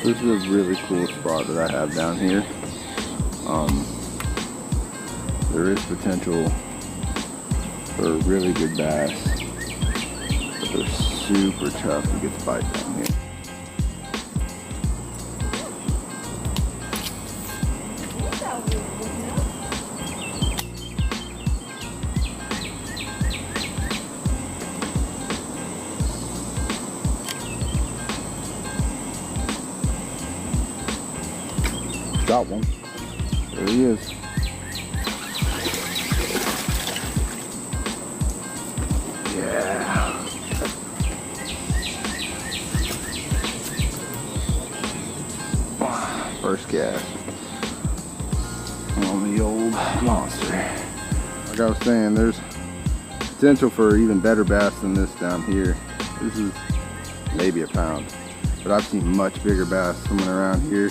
This is a really cool spot that I have down here. There is potential for a really good bass, but they're super tough to get the bite down here. Got one. There he is. Yeah. First cast on the old monster. Like I was saying, there's potential for even better bass than this down here. This is maybe a pound, but I've seen much bigger bass swimming around here.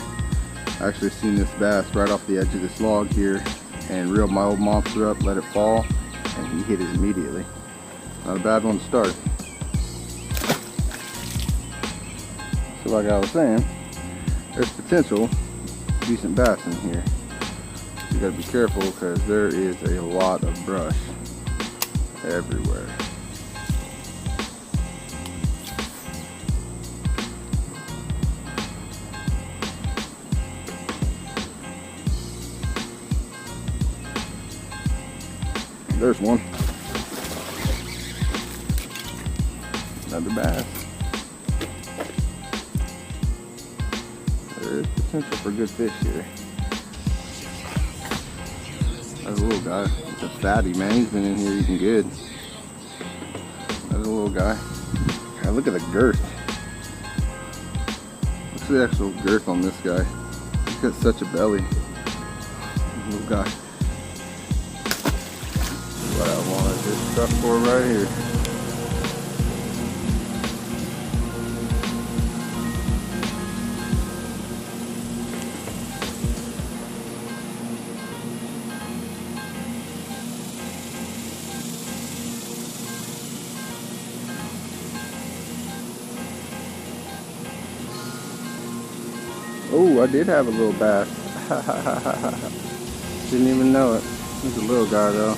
I actually seen this bass right off the edge of this log here and reeled my old monster up, let it fall, and he hit it immediately. Not a bad one to start. So like I was saying, there's potential decent bass in here. You gotta be careful because there is a lot of brush everywhere. There's one. Another bass. There is potential for good fish here. There's a little guy. It's a fatty, man. He's been in here eating good. There's a little guy. God, look at the girth. Look at the actual girth on this guy. He's got such a belly. Little guy. What I wanted this stuff for right here. Oh, I did have a little bass. Didn't even know it. He's a little guy though.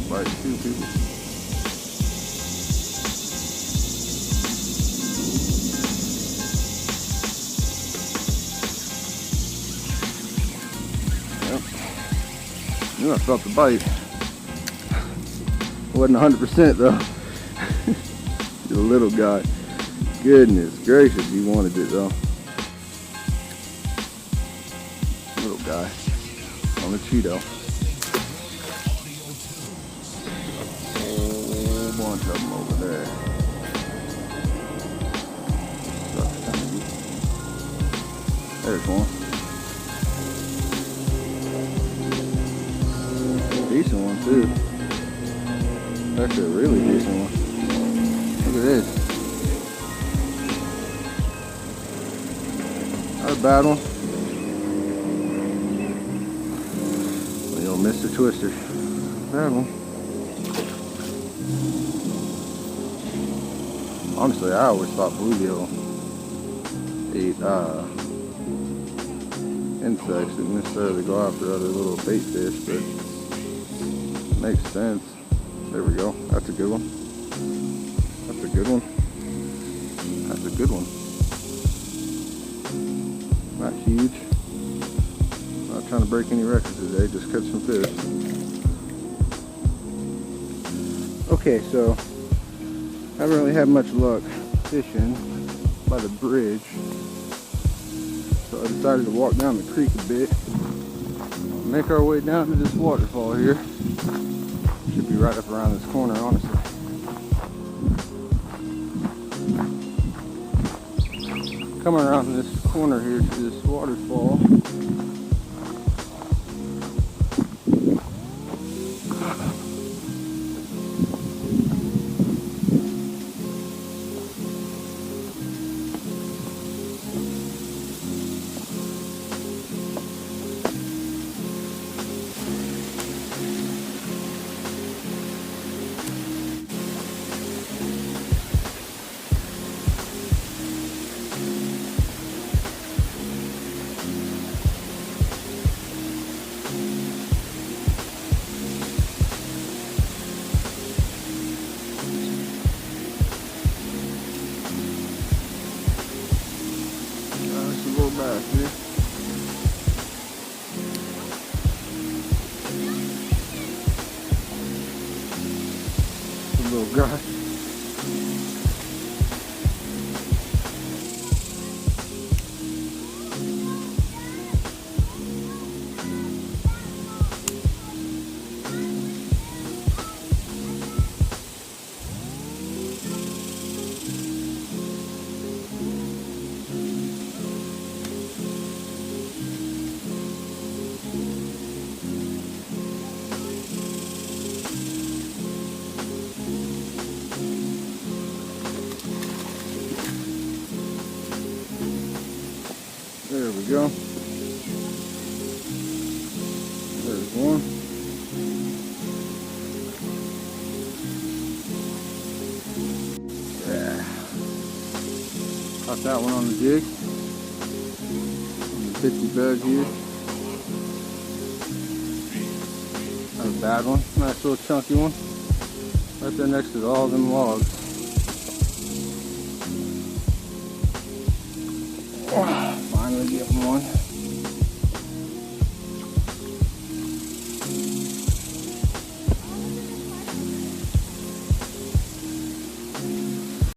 Bite too, people. Yep. I felt the bite. Wasn't 100% though. The little guy. Goodness gracious, he wanted it though. Little guy on the Cheeto. Bunch of them over there. There's one. Decent one too. Actually a really decent one. Look at this. Not a bad one. Little Mr. Twister. Bad one. Honestly, I always thought bluegill ate insects, didn't necessarily go after other little bait fish, but it makes sense. There we go. That's a good one. That's a good one. That's a good one. Not huge. Not trying to break any records today, just catch some fish. Okay, so I haven't really had much luck fishing by the bridge, so I decided to walk down the creek a bit, make our way down to this waterfall here. Should be right up around this corner, honestly. Coming around this corner here to this waterfall. bass here. Little guy. There we go. There's one. Yeah. Caught that one on the jig. On the 50 bug here. Not a bad one. Nice little chunky one. Right there next to all them logs. Finally getting one.